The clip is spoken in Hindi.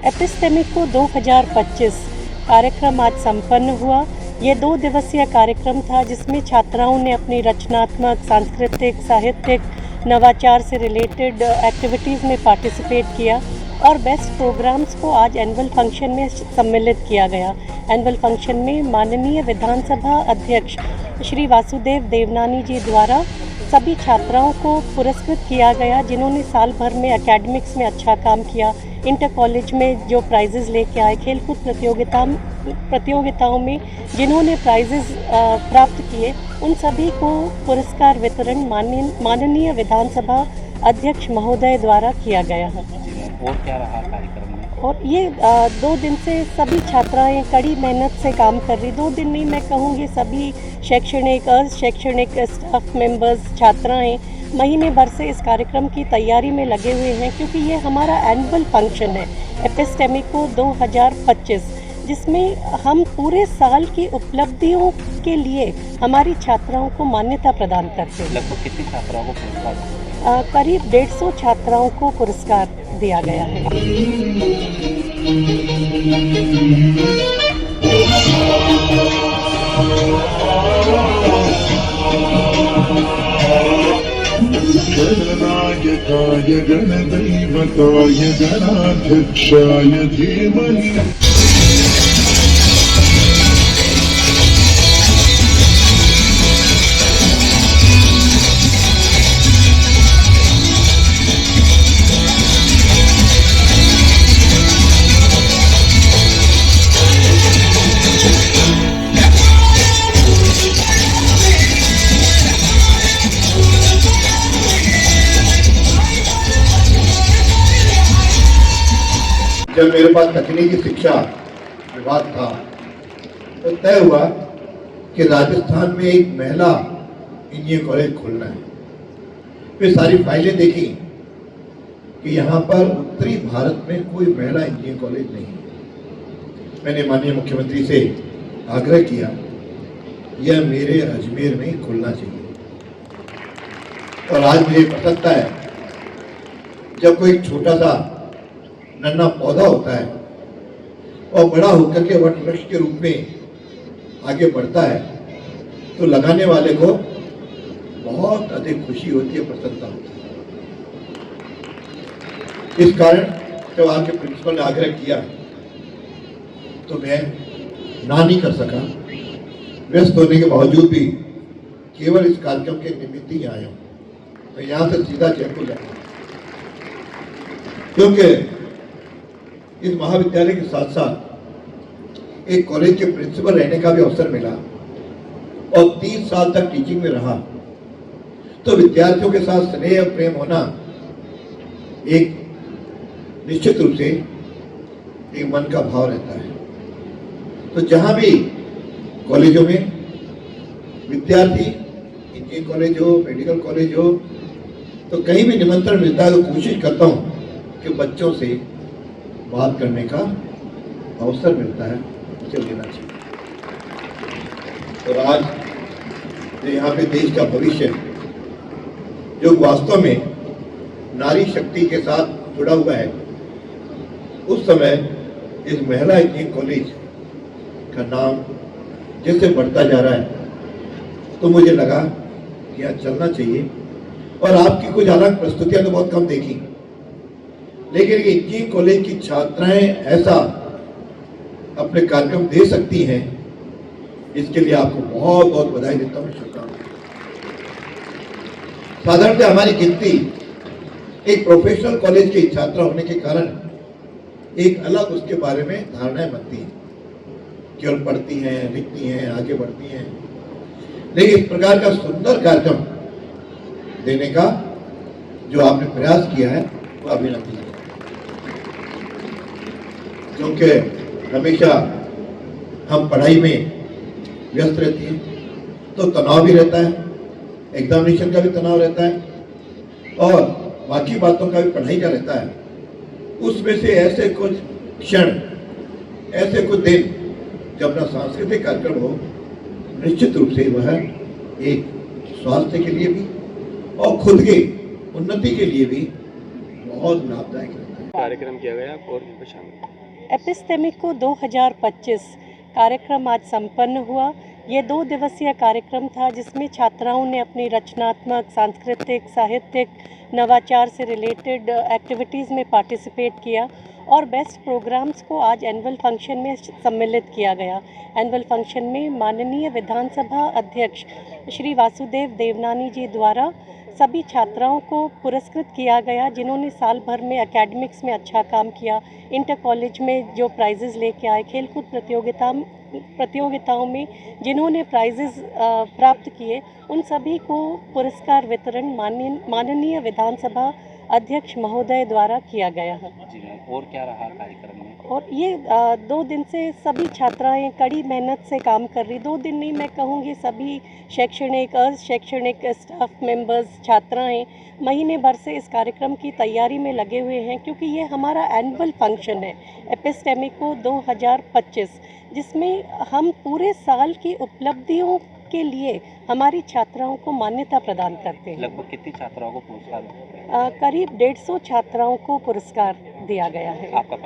एपिस्टेमिको 2025 कार्यक्रम आज संपन्न हुआ। ये 2 दिवसीय कार्यक्रम था जिसमें छात्राओं ने अपनी रचनात्मक, सांस्कृतिक, साहित्यिक, नवाचार से रिलेटेड एक्टिविटीज़ में पार्टिसिपेट किया और बेस्ट प्रोग्राम्स को आज एनुअल फंक्शन में सम्मिलित किया गया। एनुअल फंक्शन में माननीय विधानसभा अध्यक्ष श्री वासुदेव देवनानी जी द्वारा सभी छात्राओं को पुरस्कृत किया गया जिन्होंने साल भर में एकेडमिक्स में अच्छा काम किया, इंटर कॉलेज में जो प्राइजेज़ लेके आए, खेलकूद प्रतियोगिताओं में जिन्होंने प्राइजेज़ प्राप्त किए, उन सभी को पुरस्कार वितरण माननीय विधानसभा अध्यक्ष महोदय द्वारा किया गया है। और क्या रहा कार्यक्रम में? और ये 2 दिन से सभी छात्राएं कड़ी मेहनत से काम कर रही, 2 दिन नहीं मैं कहूँगी, सभी शैक्षणिक शैक्षणिक स्टाफ मेंबर्स, छात्राएं महीने भर से इस कार्यक्रम की तैयारी में लगे हुए हैं क्योंकि ये हमारा एनुअल फंक्शन है एपिस्टेमिको 2025, जिसमें हम पूरे साल की उपलब्धियों के लिए हमारी छात्राओं को मान्यता प्रदान करते हैं। लगभग कितनी छात्राओं को पुरस्कार? करीब 150 छात्राओं को पुरस्कार दिया गया है। गणनायकाय गणदैवताय गणाध्यक्षाय धीमहि। जब मेरे पास तकनीकी शिक्षा विभाग था तो तय हुआ कि राजस्थान में एक महिला इंजीनियरिंग कॉलेज खोलना है। फिर सारी फाइलें देखी कि यहाँ पर उत्तरी भारत में कोई महिला इंजीनियरिंग कॉलेज नहीं है। मैंने माननीय मुख्यमंत्री से आग्रह किया यह मेरे अजमेर में खुलना चाहिए। और आज मुझे प्रसन्नता है जब कोई छोटा सा नन्हा पौधा होता है और बड़ा होकर के वट वृक्ष के रूप में आगे बढ़ता है तो लगाने वाले को बहुत अधिक खुशी होती है, प्रसन्नता होती है। इस कारण जब आपके प्रिंसिपल ने आग्रह किया तो मैं ना नहीं कर सका। व्यस्त होने के बावजूद भी केवल इस कार्यक्रम के निमित्त ही आया हूँ। तो यहाँ से सीधा जयपुर जाऊँगा क्योंकि इस महाविद्यालय के साथ साथ एक कॉलेज के प्रिंसिपल रहने का भी अवसर मिला और 30 साल तक टीचिंग में रहा तो विद्यार्थियों के साथ स्नेह और प्रेम होना एक निश्चित रूप से एक मन का भाव रहता है। तो जहां भी कॉलेजों में विद्यार्थी, इंजीनियरिंग कॉलेज हो, मेडिकल कॉलेज हो, तो कहीं भी निमंत्रण मिलता है तो कोशिश करता हूं कि बच्चों से बात करने का अवसर मिलता है उसे लेना चाहिए। और आज जो यहाँ पे देश का भविष्य जो वास्तव में नारी शक्ति के साथ जुड़ा हुआ है, उस समय इस महिला इंजीनियरिंग कॉलेज का नाम जैसे बढ़ता जा रहा है तो मुझे लगा कि यहाँ चलना चाहिए। और आपकी कुछ अलग प्रस्तुतियां तो बहुत कम देखी, लेकिन ये इंजीनियरिंग कॉलेज की छात्राएं ऐसा अपने कार्यक्रम दे सकती हैं, इसके लिए आपको बहुत बहुत बधाई देता हूँ, शुभकामनाएं। साधारणतः हमारी गिनती एक प्रोफेशनल कॉलेज के छात्रा होने के कारण एक अलग उसके बारे में धारणाएं बनती हैं, केवल पढ़ती हैं, लिखती हैं, आगे बढ़ती हैं। लेकिन इस प्रकार का सुंदर कार्यक्रम देने का जो आपने प्रयास किया है वो अभिनंदनीय है, क्योंकि हमेशा हम पढ़ाई में व्यस्त रहती हैं तो तनाव भी रहता है, एग्जामिनेशन का भी तनाव रहता है और बाकी बातों का भी पढ़ाई का रहता है। उसमें से ऐसे कुछ क्षण, ऐसे कुछ दिन जब अपना सांस्कृतिक कार्यक्रम हो, निश्चित रूप से वह एक स्वास्थ्य के लिए भी और खुद की उन्नति के लिए भी बहुत लाभदायक रहता है। कार्यक्रम किया गया और इनमें शामिल एपिस्टेमिको 2025 कार्यक्रम आज संपन्न हुआ। ये 2 दिवसीय कार्यक्रम था जिसमें छात्राओं ने अपनी रचनात्मक, सांस्कृतिक, साहित्यिक, नवाचार से रिलेटेड एक्टिविटीज़ में पार्टिसिपेट किया और बेस्ट प्रोग्राम्स को आज एनुअल फंक्शन में सम्मिलित किया गया। एनुअल फंक्शन में माननीय विधानसभा अध्यक्ष श्री वासुदेव देवनानी जी द्वारा सभी छात्राओं को पुरस्कृत किया गया जिन्होंने साल भर में एकेडमिक्स में अच्छा काम किया, इंटर कॉलेज में जो प्राइजेज़ लेके आए, खेलकूद प्रतियोगिताओं में जिन्होंने प्राइजेज़ प्राप्त किए, उन सभी को पुरस्कार वितरण माननीय विधानसभा अध्यक्ष महोदय द्वारा किया गया है। जी मैम, और क्या रहा कार्यक्रम में? और ये 2 दिन से सभी छात्राएं कड़ी मेहनत से काम कर रही, 2 दिन नहीं मैं कहूँगी, सभी शैक्षणिक शैक्षणिक स्टाफ मेंबर्स, छात्राएं महीने भर से इस कार्यक्रम की तैयारी में लगे हुए हैं क्योंकि ये हमारा एनुअल फंक्शन है एपिस्टेमिको 2025, जिसमें हम पूरे साल की उपलब्धियों के लिए हमारी छात्राओं को मान्यता प्रदान करते हैं। लगभग कितनी छात्राओं को पुरस्कार? करीब 150 छात्राओं को पुरस्कार दिया गया है। आपका